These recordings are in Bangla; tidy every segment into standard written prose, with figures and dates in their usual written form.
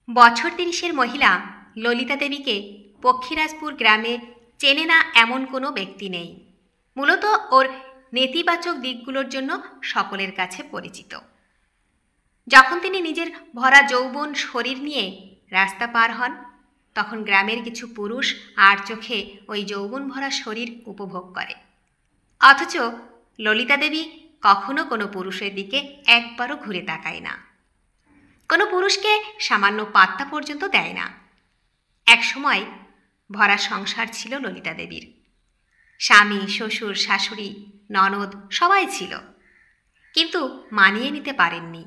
বছর ৩০-এর মহিলা ললিতা দেবীকে পক্ষীরাজপুর গ্রামে চেনে না এমন কোনো ব্যক্তি নেই। মূলত ওর নেতিবাচক দিকগুলোর জন্য সকলের কাছে পরিচিত। যখন তিনি নিজের ভরা যৌবন শরীর নিয়ে রাস্তা পার হন, তখন গ্রামের কিছু পুরুষ আর চোখে ওই যৌবন ভরা শরীর উপভোগ করে। অথচ ললিতা দেবী কখনো কোনো পুরুষের দিকে একবারও ঘুরে তাকায় না, কোনো পুরুষকে সামান্য পাত্তা পর্যন্ত দেয় না। এক সময় ভরা সংসার ছিল ললিতা দেবীর। স্বামী, শ্বশুর, শাশুড়ি, ননদ সবাই ছিল, কিন্তু মানিয়ে নিতে পারেননি।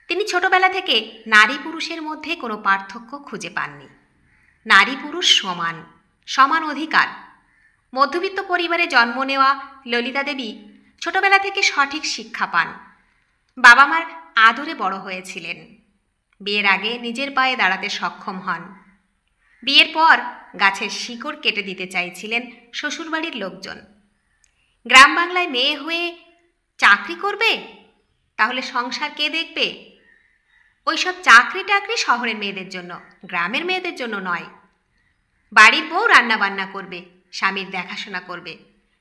তিনি ছোটবেলা থেকে নারী পুরুষের মধ্যে কোনো পার্থক্য খুঁজে পাননি। নারী পুরুষ সমান, সমান অধিকার। মধ্যবিত্ত পরিবারে জন্ম নেওয়া ললিতা দেবী ছোটবেলা থেকে সঠিক শিক্ষা পান। বাবা মার আদরে বড় হয়েছিলেন। বিয়ের আগে নিজের পায়ে দাঁড়াতে সক্ষম হন। বিয়ের পর গাছের শিকড় কেটে দিতে চাইছিলেন শ্বশুরবাড়ির লোকজন। গ্রাম বাংলায় মেয়ে হয়ে চাকরি করবে, তাহলে সংসার কে দেখবে? ওইসব চাকরি টাকরি শহরের মেয়েদের জন্য, গ্রামের মেয়েদের জন্য নয়। বাড়ির বউ রান্না বান্না করবে, স্বামীর দেখাশোনা করবে,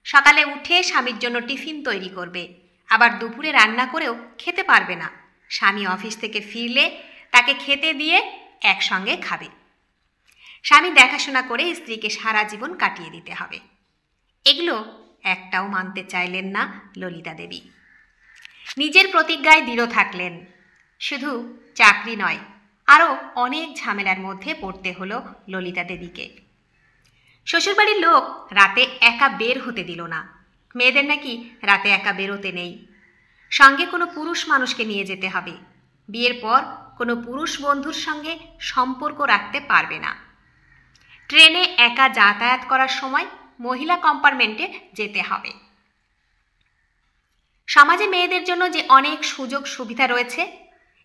সকালে উঠে স্বামীর জন্য টিফিন তৈরি করবে, আবার দুপুরে রান্না করেও খেতে পারবে না। স্বামী অফিস থেকে ফিরলে তাকে খেতে দিয়ে একসঙ্গে খাবে। স্বামী দেখাশোনা করে স্ত্রীকে সারা জীবন কাটিয়ে দিতে হবে। এগুলো একটাও মানতে চাইলেন না ললিতা দেবী। নিজের প্রতিজ্ঞায় দৃঢ় থাকলেন। শুধু চাকরি নয়, আরও অনেক ঝামেলার মধ্যে পড়তে হলো ললিতা দেবীকে। শ্বশুরবাড়ির লোক রাতে একা বের হতে দিল না। মেয়েদের নাকি রাতে একা বেরোতে নেই, সঙ্গে কোনো পুরুষ মানুষকে নিয়ে যেতে হবে। বিয়ের পর কোনো পুরুষ বন্ধুর সঙ্গে সম্পর্ক রাখতে পারবে না। ট্রেনে একা যাতায়াত করার সময় মহিলা কম্পার্টমেন্টে যেতে হবে। সমাজে মেয়েদের জন্য যে অনেক সুযোগ সুবিধা রয়েছে,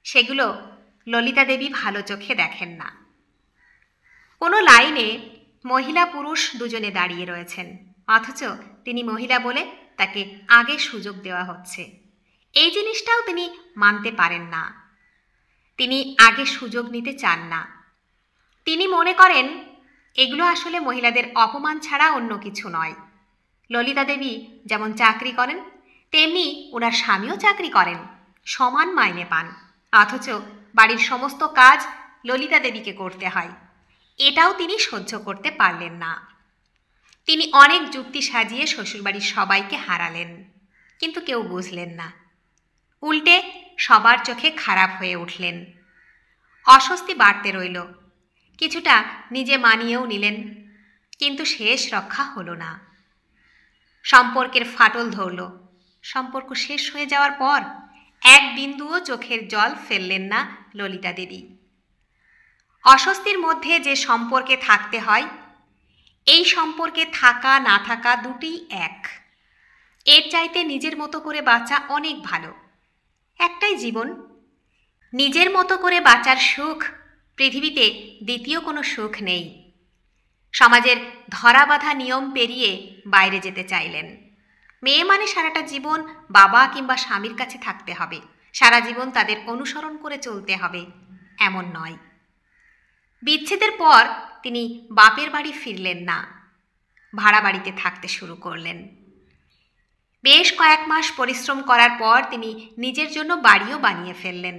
সেগুলো ললিতা দেবী ভালো চোখে দেখেন না। কোনো লাইনে মহিলা পুরুষ দুজনে দাঁড়িয়ে রয়েছেন, অথচ তিনি মহিলা বলে তাকে আগে সুযোগ দেওয়া হচ্ছে। এই জিনিসটাও তিনি মানতে পারেন না। তিনি আগে সুযোগ নিতে চান না। তিনি মনে করেন এগুলো আসলে মহিলাদের অপমান ছাড়া অন্য কিছু নয়। ললিতা দেবী যেমন চাকরি করেন, তেমনি ওনার স্বামীও চাকরি করেন, সমান মাইনে পান, অথচ বাড়ির সমস্ত কাজ ললিতা দেবীকে করতে হয়। এটাও তিনি সহ্য করতে পারলেন না। তিনি অনেক যুক্তি সাজিয়ে শ্বশুরবাড়ির সবাইকে হারালেন, কিন্তু কেউ বুঝলেন না। উল্টে সবার চোখে খারাপ হয়ে উঠলেন। অস্বস্তি বাড়তে রইল। কিছুটা নিজে মানিয়েও নিলেন, কিন্তু শেষ রক্ষা হলো না। সম্পর্কের ফাটল ধরল। সম্পর্ক শেষ হয়ে যাওয়ার পর এক বিন্দুও চোখের জল ফেললেন না ললিতা দেবী। অস্বস্তির মধ্যে যে সম্পর্কে থাকতে হয়, এই সম্পর্কে থাকা না থাকা দুটিই এক। এর চাইতে নিজের মতো করে বাঁচা অনেক ভালো। একটাই জীবন, নিজের মতো করে বাঁচার সুখ পৃথিবীতে দ্বিতীয় কোনো সুখ নেই। সমাজের ধরাবাঁধা নিয়ম পেরিয়ে বাইরে যেতে চাইলেন। মেয়ে মানে সারাটা জীবন বাবা কিংবা স্বামীর কাছে থাকতে হবে, সারা জীবন তাদের অনুসরণ করে চলতে হবে, এমন নয়। বিচ্ছেদের পর তিনি বাপের বাড়ি ফিরলেন না, ভাড়া বাড়িতে থাকতে শুরু করলেন। বেশ কয়েক মাস পরিশ্রম করার পর তিনি নিজের জন্য বাড়িও বানিয়ে ফেললেন।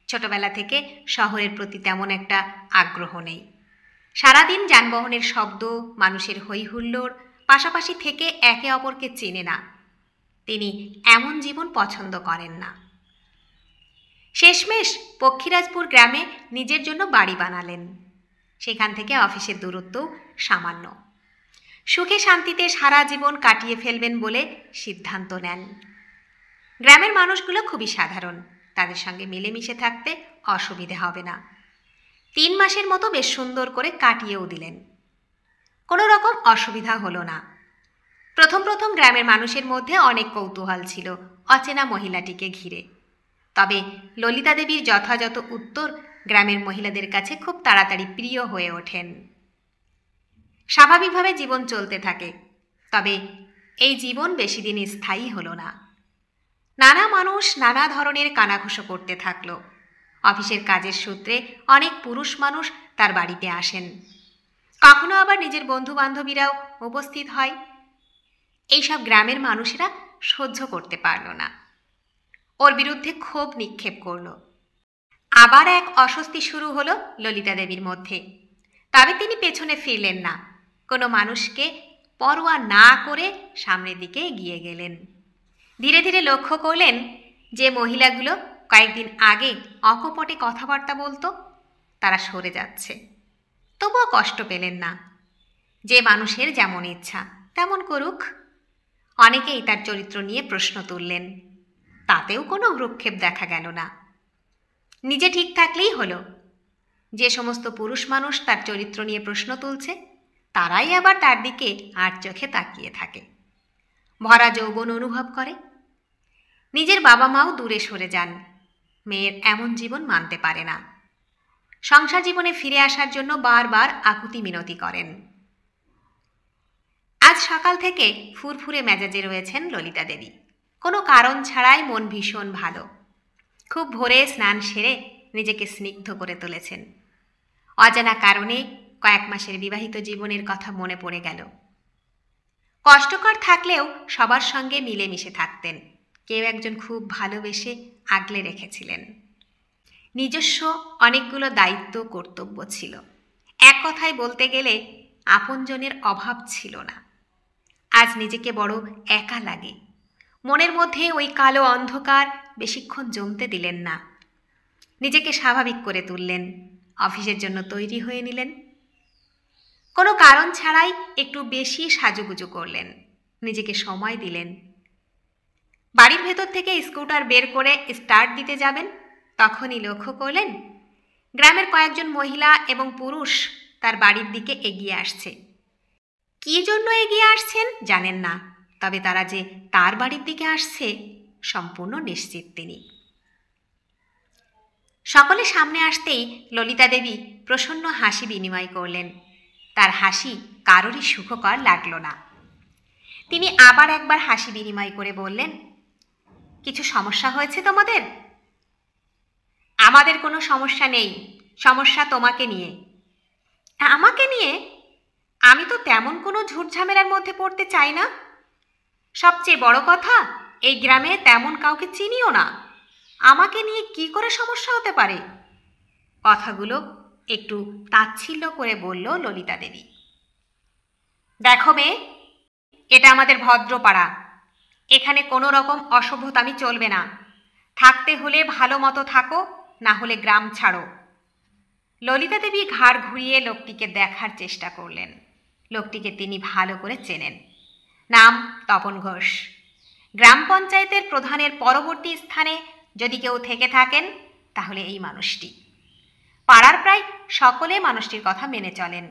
ছোটবেলা থেকে শহরের প্রতি তেমন একটা আগ্রহ নেই। সারাদিন যানবাহনের শব্দ, মানুষের হই হুল্লোড়, পাশাপাশি থেকে একে অপরকে চেনে না। তিনি এমন জীবন পছন্দ করেন না। শেষমেশ পক্ষীরাজপুর গ্রামে নিজের জন্য বাড়ি বানালেন। সেখান থেকে অফিসের দূরত্ব সামান্য। সুখে শান্তিতে সারা জীবন কাটিয়ে ফেলবেন বলে সিদ্ধান্ত নেন। গ্রামের মানুষগুলো খুবই সাধারণ, তাদের সঙ্গে মিলেমিশে থাকতে অসুবিধে হবে না। 3 মাসের মতো বেশ সুন্দর করে কাটিয়েও দিলেন। কোনো রকম অসুবিধা হলো না। প্রথম প্রথম গ্রামের মানুষের মধ্যে অনেক কৌতূহল ছিল অচেনা মহিলাটিকে ঘিরে। তবে ললিতা দেবীর যথাযথ উত্তর গ্রামের মহিলাদের কাছে খুব তাড়াতাড়ি প্রিয় হয়ে ওঠেন। স্বাভাবিকভাবে জীবন চলতে থাকে, তবে এই জীবন বেশি দিন স্থায়ী হলো না। নানা মানুষ নানা ধরনের কানাঘুষো করতে থাকলো। অফিসের কাজের সূত্রে অনেক পুরুষ মানুষ তার বাড়িতে আসেন। কখনো আবার নিজের বন্ধু বান্ধবীরাও উপস্থিত হয়। এইসব গ্রামের মানুষেরা সহ্য করতে পারল না, ওর বিরুদ্ধে ক্ষোভ নিক্ষেপ করল। আবার এক অস্বস্তি শুরু হলো ললিতা দেবীর মধ্যে। তবে তিনি পেছনে ফিরলেন না, কোনো মানুষকে পরোয়া না করে সামনের দিকে এগিয়ে গেলেন। ধীরে ধীরে লক্ষ্য করলেন যে মহিলাগুলো কয়েকদিন আগে অকপটে কথাবার্তা বলতো তারা সরে যাচ্ছে। তবুও কষ্ট পেলেন না, যে মানুষের যেমন ইচ্ছা তেমন করুক। অনেকেই তার চরিত্র নিয়ে প্রশ্ন তুললেন, তাতেও কোনো ভ্রুক্ষেপ দেখা গেল না। নিজে ঠিক থাকলেই হলো। যে সমস্ত পুরুষ মানুষ তার চরিত্র নিয়ে প্রশ্ন তুলছে তারাই আবার তার দিকে আর চোখে তাকিয়ে থাকে, ভরা যৌবন অনুভব করে। নিজের বাবা মাও দূরে সরে যান, মেয়ের এমন জীবন মানতে পারে না। সংসার জীবনে ফিরে আসার জন্য বারবার আকুতি মিনতি করেন। আজ সকাল থেকে ফুরফুরে মেজাজে রয়েছেন ললিতা দেবী। কোনো কারণ ছাড়াই মন ভীষণ ভালো। খুব ভোরে স্নান সেরে নিজেকে স্নিগ্ধ করে তুলেছেন। অজানা কারণে কয়েক মাসের বিবাহিত জীবনের কথা মনে পড়ে গেল। কষ্টকর থাকলেও সবার সঙ্গে মিলেমিশে থাকতেন। কেউ একজন খুব ভালোবেসে আগলে রেখেছিলেন। নিজস্ব অনেকগুলো দায়িত্ব কর্তব্য ছিল। এক কথায় বলতে গেলে আপনজনের অভাব ছিল না। আজ নিজেকে বড় একা লাগে। মনের মধ্যে ওই কালো অন্ধকার বেশিক্ষণ জমতে দিলেন না। নিজেকে স্বাভাবিক করে তুললেন, অফিসের জন্য তৈরি হয়ে নিলেন। কোনো কারণ ছাড়াই একটু বেশি সাজুগুজু করলেন, নিজেকে সময় দিলেন। বাড়ির ভেতর থেকে স্কুটার বের করে স্টার্ট দিতে যাবেন, তখনই লক্ষ্য করলেন গ্রামের কয়েকজন মহিলা এবং পুরুষ তার বাড়ির দিকে এগিয়ে আসছে। কী জন্য এগিয়ে আসছেন জানেন না, তবে তারা যে তার বাড়ির দিকে আসছে সম্পূর্ণ নিশ্চিত তিনি। সকলে সামনে আসতেই ললিতা দেবী প্রসন্ন হাসি বিনিময় করলেন। তার হাসি কারোরই সুখকর লাগল না। তিনি আবার একবার হাসি বিনিময় করে বললেন, কিছু সমস্যা হয়েছে তোমাদের? আমাদের কোনো সমস্যা নেই, সমস্যা তোমাকে নিয়ে। আমাকে নিয়ে? আমি তো তেমন কোনো ঝুটঝামেলার মধ্যে পড়তে চাই না। সবচেয়ে বড় কথা, এই গ্রামে তেমন কাউকে চিনিও না। আমাকে নিয়ে কি করে সমস্যা হতে পারে? কথাগুলো একটু তাচ্ছিল্য করে বলল ললিতা দেবী। দেখো মেয়ে, এটা আমাদের ভদ্রপাড়া। এখানে কোনো রকম অসভ্যতামি চলবে না। থাকতে হলে ভালো মতো থাকো, না হলে গ্রাম ছাড়ো। ললিতা দেবী ঘাড় ঘুরিয়ে লোকটিকে দেখার চেষ্টা করলেন। লোকটিকে তিনি ভালো করে চেনেন। নাম তপন ঘোষ। গ্রাম পঞ্চায়েতের প্রধানের পরবর্তী স্থানে যদি কেউ থেকে থাকেন তাহলে এই মানুষটি। পাড়ার প্রায় সকলে মানুষটির কথা মেনে চলেন।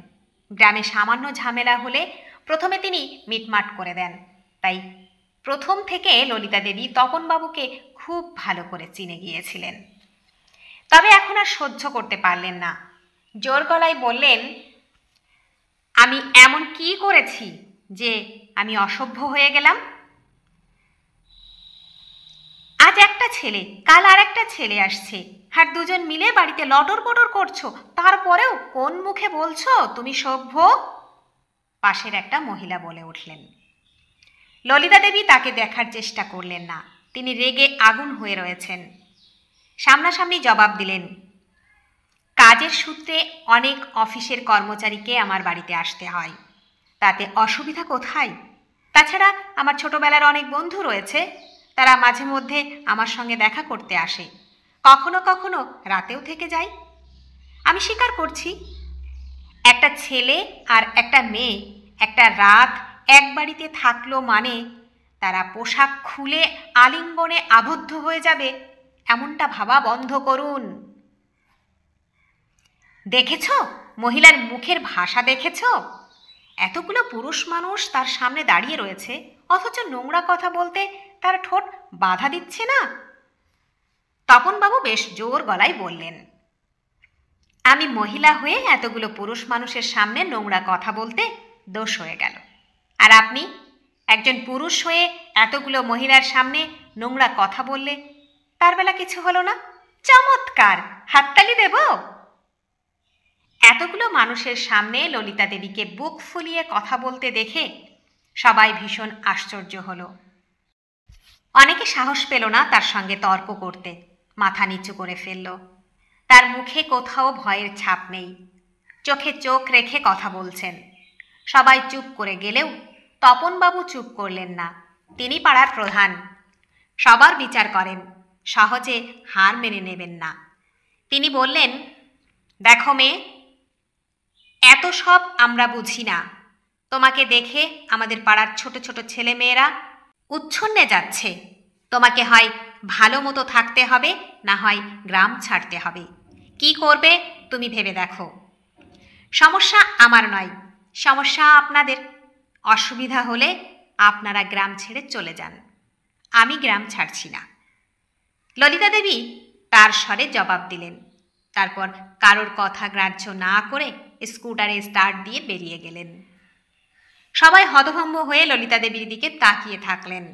গ্রামে সামান্য ঝামেলা হলে প্রথমে তিনি মিটমাট করে দেন। তাই প্রথম থেকে ললিতা দেবী তপনবাবুকে খুব ভালো করে চিনে গিয়েছিলেন। তবে এখন আর সহ্য করতে পারলেন না। জোর গলায় বললেন, আমি এমন কি করেছি যে আমি অসভ্য হয়ে গেলাম? আজ একটা ছেলে, কাল আর একটা ছেলে আসছে, আর দুজন মিলে বাড়িতে লটর পটর করছো, তারপরেও কোন মুখে বলছো তুমি সভ্য? পাশের একটা মহিলা বলে উঠলেন। ললিতা দেবী তাকে দেখার চেষ্টা করলেন না। তিনি রেগে আগুন হয়ে রয়েছেন। সামনাসামনি জবাব দিলেন, কাজের সূত্রে অনেক অফিসের কর্মচারীকে আমার বাড়িতে আসতে হয়, তাতে অসুবিধা কোথায়? তাছাড়া আমার ছোটবেলার অনেক বন্ধু রয়েছে, তারা মাঝে মধ্যে আমার সঙ্গে দেখা করতে আসে, কখনো কখনো রাতেও থেকে যায়। আমি স্বীকার করছি, একটা ছেলে আর একটা মেয়ে একটা রাত এক বাড়িতে থাকলো মানে তারা পোশাক খুলে আলিঙ্গনে আবদ্ধ হয়ে যাবে এমনটা ভাবা বন্ধ করুন। দেখেছ মহিলার মুখের ভাষা? দেখেছ? এতগুলো পুরুষ মানুষ তার সামনে দাঁড়িয়ে রয়েছে, অথচ নোংরা কথা বলতে তার ঠোঁট বাধা দিচ্ছে না। তপনবাবু বেশ জোর গলায় বললেন, আমি মহিলা হয়ে এতগুলো পুরুষ মানুষের সামনে নোংরা কথা বলতে দোষ হয়ে গেল, আর আপনি একজন পুরুষ হয়ে এতগুলো মহিলার সামনে নোংরা কথা বললে তার বেলা কিছু হলো না? চমৎকার, হাততালি দেব? এতগুলো মানুষের সামনে ললিতা দেবীকে বুক ফুলিয়ে কথা বলতে দেখে সবাই ভীষণ আশ্চর্য হলো। অনেকে সাহস পেল না তার সঙ্গে তর্ক করতে, মাথা নিচু করে ফেলল। তার মুখে কোথাও ভয়ের ছাপ নেই, চোখে চোখ রেখে কথা বলছেন। সবাই চুপ করে গেলেও তপনবাবু চুপ করলেন না। তিনি পাড়ার প্রধান, সবার বিচার করেন, সহজে হার মেনে নেবেন না। তিনি বললেন, দেখো মেয়ে, এত সব আমরা বুঝি না। তোমাকে দেখে আমাদের পাড়ার ছোট ছোট ছেলে মেয়েরা উচ্ছন্নে যাচ্ছে। তোমাকে হয় ভালো মতো থাকতে হবে, না হয় গ্রাম ছাড়তে হবে। কি করবে তুমি ভেবে দেখো। সমস্যা আমার নয়, সমস্যা আপনাদের। অসুবিধা হলে আপনারা গ্রাম ছেড়ে চলে যান, আমি গ্রাম ছাড়ছি না। ললিতা দেবী তার স্বরে জবাব দিলেন। তারপর কারোর কথা গ্রাহ্য না করে স্কুটারে স্টার্ট দিয়ে বেরিয়ে গেলেন। সবাই হতভম্ব হয়ে ললিতা দেবীর দিকে তাকিয়ে থাকলেন।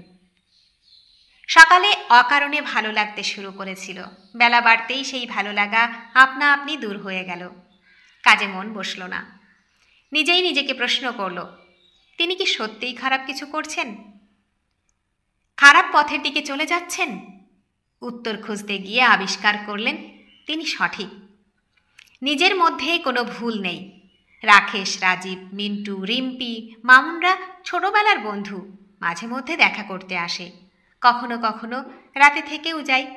সকালে অকারণে ভালো লাগতে শুরু করেছিল। বেলা বাড়তেই সেই ভালো লাগা আপনা আপনি দূর হয়ে গেল। কাজে মন বসল না। নিজেই নিজেকে প্রশ্ন করল, তিনি কি সত্যিই খারাপ কিছু করছেন? খারাপ পথের দিকে চলে যাচ্ছেন? উত্তর খুঁজতে গিয়ে আবিষ্কার করলেন তিনি সঠিক। নিজের মধ্যে কোনো ভুল নেই। রাকেশ, রাজীব, মিন্টু, রিম্পি, মামুনরা ছোটবেলার বন্ধু, মাঝে মধ্যে দেখা করতে আসে, কখনো কখনো রাতে থেকেও যায়।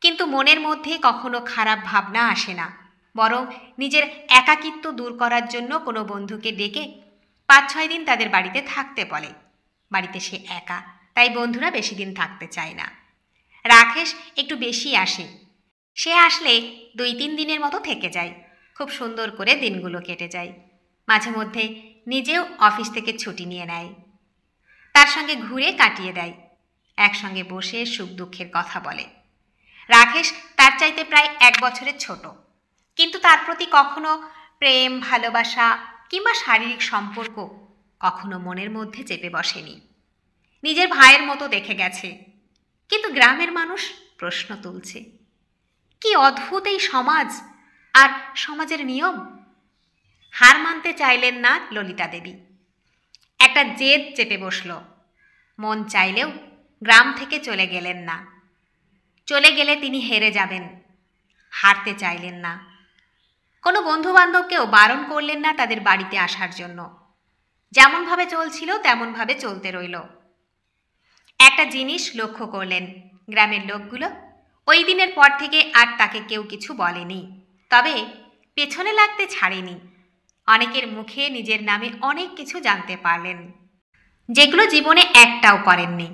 কিন্তু মনের মধ্যে কখনো খারাপ ভাবনা আসে না, বরং নিজের একাকিত্ব দূর করার জন্য কোনো বন্ধুকে ডেকে 5-6 দিন তাদের বাড়িতে থাকতে বলে। বাড়িতে সে একা, তাই বন্ধুরা বেশি দিন থাকতে চায় না। রাকেশ একটু বেশি আসে, সে আসলে 2-3 দিনের মতো থেকে যায়। খুব সুন্দর করে দিনগুলো কেটে যায়। মাঝে মধ্যে নিজেও অফিস থেকে ছুটি নিয়ে নেয়, তার সঙ্গে ঘুরে কাটিয়ে দেয়। একসঙ্গে বসে সুখ দুঃখের কথা বলে। রাকেশ তার চাইতে প্রায় 1 বছরের ছোট, কিন্তু তার প্রতি কখনো প্রেম, ভালোবাসা কিংবা শারীরিক সম্পর্ক কখনো মনের মধ্যে চেপে বসেনি। নিজের ভাইয়ের মতো দেখে গেছে। কিন্তু গ্রামের মানুষ প্রশ্ন তুলছে, কি অদ্ভুত এই সমাজ আর সমাজের নিয়ম। হার মানতে চাইলেন না ললিতা দেবী। একটা জেদ চেপে বসল। মন চাইলেও গ্রাম থেকে চলে গেলেন না। চলে গেলে তিনি হেরে যাবেন। হারতে চাইলেন না। কোনো বন্ধুবান্ধবকেও বারণ করলেন না তাদের বাড়িতে আসার জন্য। যেমনভাবে চলছিল তেমনভাবে চলতে রইল। একটা জিনিস লক্ষ্য করলেন, গ্রামের লোকগুলো ওই দিনের পর থেকে আর তাকে কেউ কিছু বলেনি, তবে পেছনে লাগতে ছাড়েনি। অনেকের মুখে নিজের নামে অনেক কিছু জানতে পারলেন, যেগুলো জীবনে একটাও করেননি।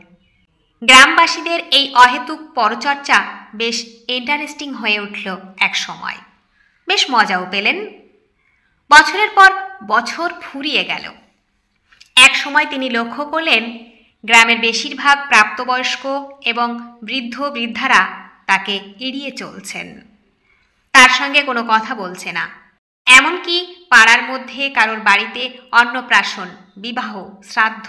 গ্রামবাসীদের এই অহেতুক পরচর্চা বেশ ইন্টারেস্টিং হয়ে উঠল এক সময়। বেশ মজাও পেলেন। বছরের পর বছর ফুরিয়ে গেল। এক সময় তিনি লক্ষ্য করলেন গ্রামের বেশিরভাগ প্রাপ্তবয়স্ক এবং বৃদ্ধ বৃদ্ধারা তাকে এড়িয়ে চলছেন, তার সঙ্গে কোনো কথা বলছে না। এমনকি পাড়ার মধ্যে কারোর বাড়িতে অন্নপ্রাশন, বিবাহ, শ্রাদ্ধ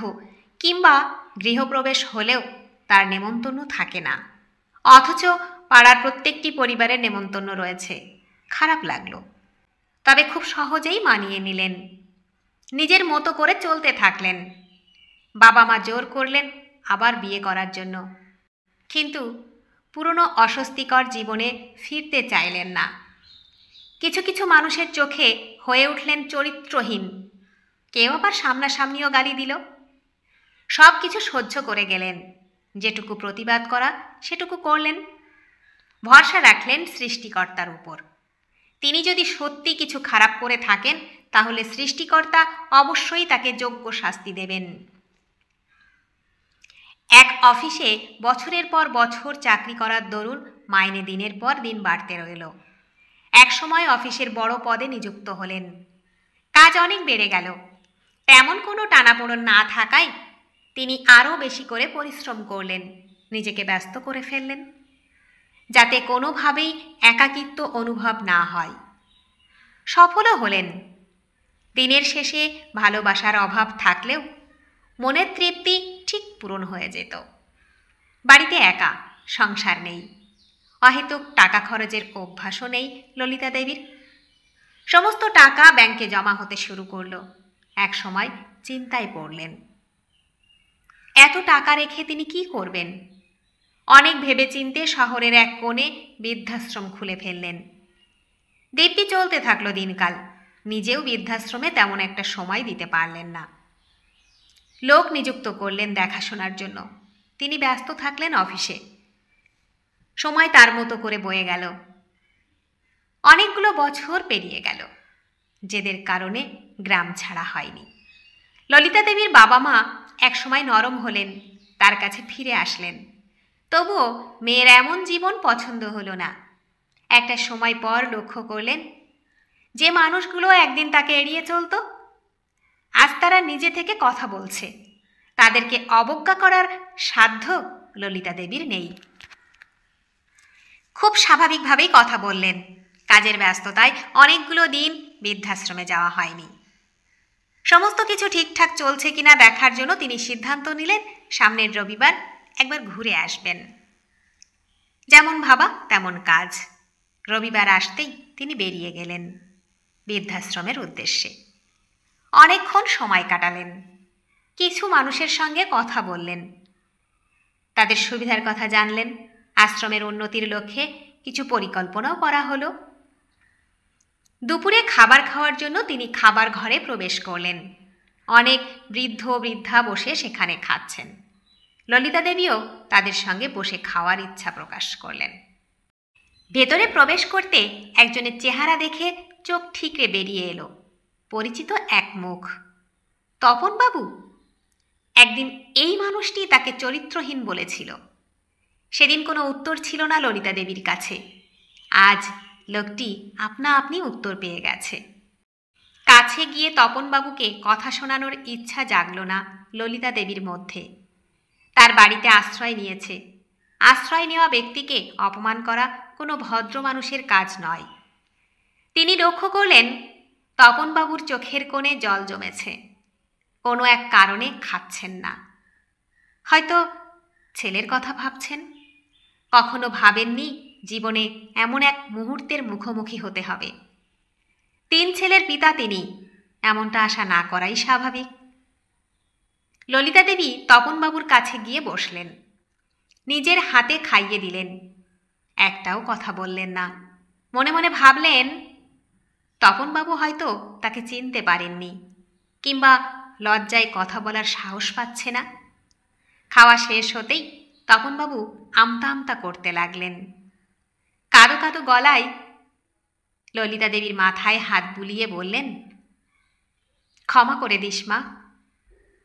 কিংবা গৃহপ্রবেশ হলেও তার নেমন্তন্ন থাকে না, অথচ পাড়ার প্রত্যেকটি পরিবারের নেমন্তন্ন রয়েছে। খারাপ লাগলো, তবে খুব সহজেই মানিয়ে নিলেন। নিজের মতো করে চলতে থাকলেন। বাবা মা জোর করলেন আবার বিয়ে করার জন্য, কিন্তু পুরনো অস্বস্তিকর জীবনে ফিরতে চাইলেন না। কিছু কিছু মানুষের চোখে হয়ে উঠলেন চরিত্রহীন, কেউ আবার সামনাসামনিও গালি দিল। সব কিছু সহ্য করে গেলেন, যেটুকু প্রতিবাদ করা সেটুকু করলেন। ভরসা রাখলেন সৃষ্টিকর্তার উপর। তিনি যদি সত্যি কিছু খারাপ করে থাকেন তাহলে সৃষ্টিকর্তা অবশ্যই তাকে যোগ্য শাস্তি দেবেন। এক অফিসে বছরের পর বছর চাকরি করার দরুন মাইনে দিনের পর দিন বাড়তে রইল। এক সময় অফিসের বড় পদে নিযুক্ত হলেন। কাজ অনেক বেড়ে গেল। তেমন কোনো টানাপোড়েন না থাকায় তিনি আরও বেশি করে পরিশ্রম করলেন, নিজেকে ব্যস্ত করে ফেললেন, যাতে কোনোভাবেই একাকিত্ব অনুভব না হয়। সফলও হলেন। দিনের শেষে ভালোবাসার অভাব থাকলেও মনের তৃপ্তি ঠিক পূরণ হয়ে যেত। বাড়িতে একা, সংসার নেই। অহেতুক টাকা খরচের অভ্যাসও নেই ললিতা দেবীর। সমস্ত টাকা ব্যাংকে জমা হতে শুরু করল। এক সময় চিন্তায় পড়লেন, এত টাকা রেখে তিনি কি করবেন? অনেক ভেবেচিন্তে শহরের এক কোণে বৃদ্ধাশ্রম খুলে ফেললেন। দিব্যি চলতে থাকলো দিনকাল। নিজেও বৃদ্ধাশ্রমে তেমন একটা সময় দিতে পারলেন না। লোক নিযুক্ত করলেন দেখাশোনার জন্য। তিনি ব্যস্ত থাকলেন অফিসে। সময় তার মতো করে বয়ে গেল। অনেকগুলো বছর পেরিয়ে গেল, যেদের কারণে গ্রাম ছাড়া হয়নি। ললিতা দেবীর বাবা মা একসময় নরম হলেন, তার কাছে ফিরে আসলেন। তবুও মেয়ের এমন জীবন পছন্দ হলো না। একটা সময় পর লক্ষ্য করলেন, যে মানুষগুলো একদিন তাকে এড়িয়ে চলত, আজ তারা নিজে থেকে কথা বলছে। তাদেরকে অবজ্ঞা করার সাধ্য ললিতা দেবীর নেই। খুব স্বাভাবিকভাবেই কথা বললেন। কাজের ব্যস্ততায় অনেকগুলো দিন বৃদ্ধাশ্রমে যাওয়া হয়নি। সমস্ত কিছু ঠিকঠাক চলছে কিনা দেখার জন্য তিনি সিদ্ধান্ত নিলেন সামনের রবিবার একবার ঘুরে আসবেন। যেমন ভাবা তেমন কাজ। রবিবার আসতেই তিনি বেরিয়ে গেলেন বৃদ্ধাশ্রমের উদ্দেশ্যে। অনেকক্ষণ সময় কাটালেন। কিছু মানুষের সঙ্গে কথা বললেন, তাদের সুবিধার কথা জানলেন। আশ্রমের উন্নতির লক্ষ্যে কিছু পরিকল্পনাও করা হলো। দুপুরে খাবার খাওয়ার জন্য তিনি খাবার ঘরে প্রবেশ করলেন। অনেক বৃদ্ধ বৃদ্ধা বসে সেখানে খাচ্ছেন। ললিতা দেবীও তাদের সঙ্গে বসে খাওয়ার ইচ্ছা প্রকাশ করলেন। ভেতরে প্রবেশ করতে একজনের চেহারা দেখে চোখ ঠিকরে বেরিয়ে এলো। পরিচিত এক মুখ, তপনবাবু। একদিন এই মানুষটি তাকে চরিত্রহীন বলেছিল। সেদিন কোনো উত্তর ছিল না ললিতা দেবীর কাছে। আজ লোকটি আপনা আপনি উত্তর পেয়ে গেছে। কাছে গিয়ে তপনবাবুকে কথা শোনানোর ইচ্ছা জাগল না ললিতা দেবীর মধ্যে। তার বাড়িতে আশ্রয় নিয়েছে। আশ্রয় নেওয়া ব্যক্তিকে অপমান করা কোনো ভদ্র মানুষের কাজ নয়। তিনি লক্ষ্য করলেন তপনবাবুর চোখের কোণে জল জমেছে। কোনো এক কারণে খাচ্ছেন না। হয়তো ছেলের কথা ভাবছেন। কখনো ভাবেননি জীবনে এমন এক মুহূর্তের মুখোমুখি হতে হবে। 3 ছেলের পিতা তিনি, এমনটা আশা না করাই স্বাভাবিক। ললিতা দেবী তপনবাবুর কাছে গিয়ে বসলেন। নিজের হাতে খাইয়ে দিলেন। একটাও কথা বললেন না। মনে মনে ভাবলেন, তপনবাবু হয়তো তাকে চিনতে পারেননি, কিংবা লজ্জায় কথা বলার সাহস পাচ্ছে না। খাওয়া শেষ হতেই তপনবাবু আমতা আমতা করতে লাগলেন। কাঁদো কাঁদো গলায় ললিতা দেবীর মাথায় হাত বুলিয়ে বললেন, ক্ষমা করে দিস মা,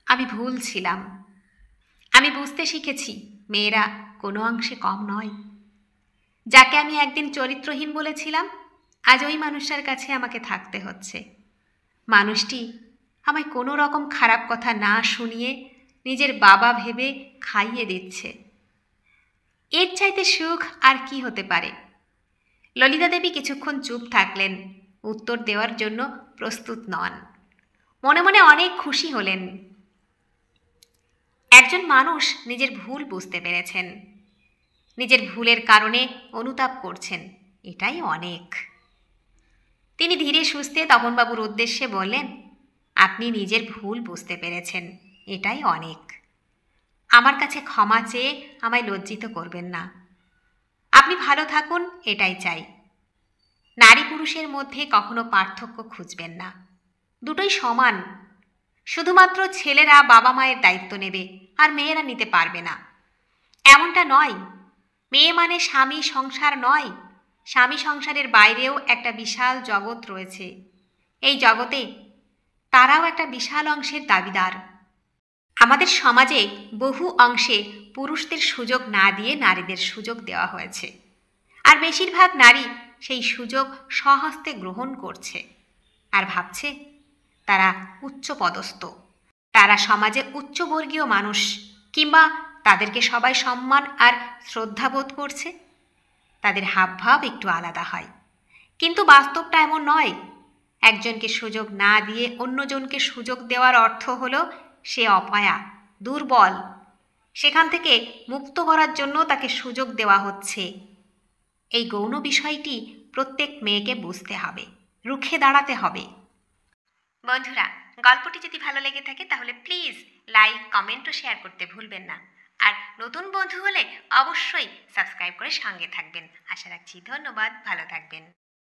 আমি ভুল ছিলাম। আমি বুঝতে শিখেছি মেয়েরা কোনো অংশে কম নয়। যাকে আমি একদিন চরিত্রহীন বলেছিলাম, আজ ওই মানুষটার কাছে আমাকে থাকতে হচ্ছে। মানুষটি আমায় কোনো রকম খারাপ কথা না শুনিয়ে নিজের বাবা ভেবে খাইয়ে দিচ্ছে। এর চাইতে সুখ আর কি হতে পারে? ললিতা দেবী কিছুক্ষণ চুপ থাকলেন। উত্তর দেওয়ার জন্য প্রস্তুত নন। মনে মনে অনেক খুশি হলেন। একজন মানুষ নিজের ভুল বুঝতে পেরেছেন, নিজের ভুলের কারণে অনুতাপ করছেন, এটাই অনেক। তিনি ধীরে সুস্থে তপনবাবুর উদ্দেশ্যে বললেন, আপনি নিজের ভুল বুঝতে পেরেছেন, এটাই অনেক। আমার কাছে ক্ষমা চেয়ে আমায় লজ্জিত করবেন না। আপনি ভালো থাকুন, এটাই চাই। নারী পুরুষের মধ্যে কখনো পার্থক্য খুঁজবেন না। দুটোই সমান। শুধুমাত্র ছেলেরা বাবা মায়ের দায়িত্ব নেবে আর মেয়েরা নিতে পারবে না, এমনটা নয়। মেয়ে মানে স্বামী সংসার নয়। স্বামী সংসারের বাইরেও একটা বিশাল জগৎ রয়েছে। এই জগতে তারাও একটা বিশাল অংশের দাবিদার। আমাদের সমাজে বহু অংশে পুরুষদের সুযোগ না দিয়ে নারীদের সুযোগ দেওয়া হয়েছে, আর বেশিরভাগ নারী সেই সুযোগ স্বহস্তে গ্রহণ করছে আর ভাবছে তারা উচ্চপদস্থ, তারা সমাজে উচ্চবর্গীয় মানুষ, কিংবা তাদেরকে সবাই সম্মান আর শ্রদ্ধাবোধ করছে। তাদের হাবভাব একটু আলাদা হয়, কিন্তু বাস্তবটা এমন নয়। একজনকে সুযোগ না দিয়ে অন্যজনকে সুযোগ দেওয়ার অর্থ হলো সে অপয়া, দুর্বল। সেখান থেকে মুক্ত করার জন্য তাকে সুযোগ দেওয়া হচ্ছে। এই গৌণ বিষয়টি প্রত্যেক মেয়েকে বুঝতে হবে, রুখে দাঁড়াতে হবে। বন্ধুরা, গল্পটি যদি ভালো লেগে থাকে তাহলে প্লিজ লাইক, কমেন্ট ও শেয়ার করতে ভুলবেন না। আর নতুন বন্ধু হলে অবশ্যই সাবস্ক্রাইব করে সঙ্গে থাকবেন। আশা রাখছি। ধন্যবাদ, ভালো থাকবেন।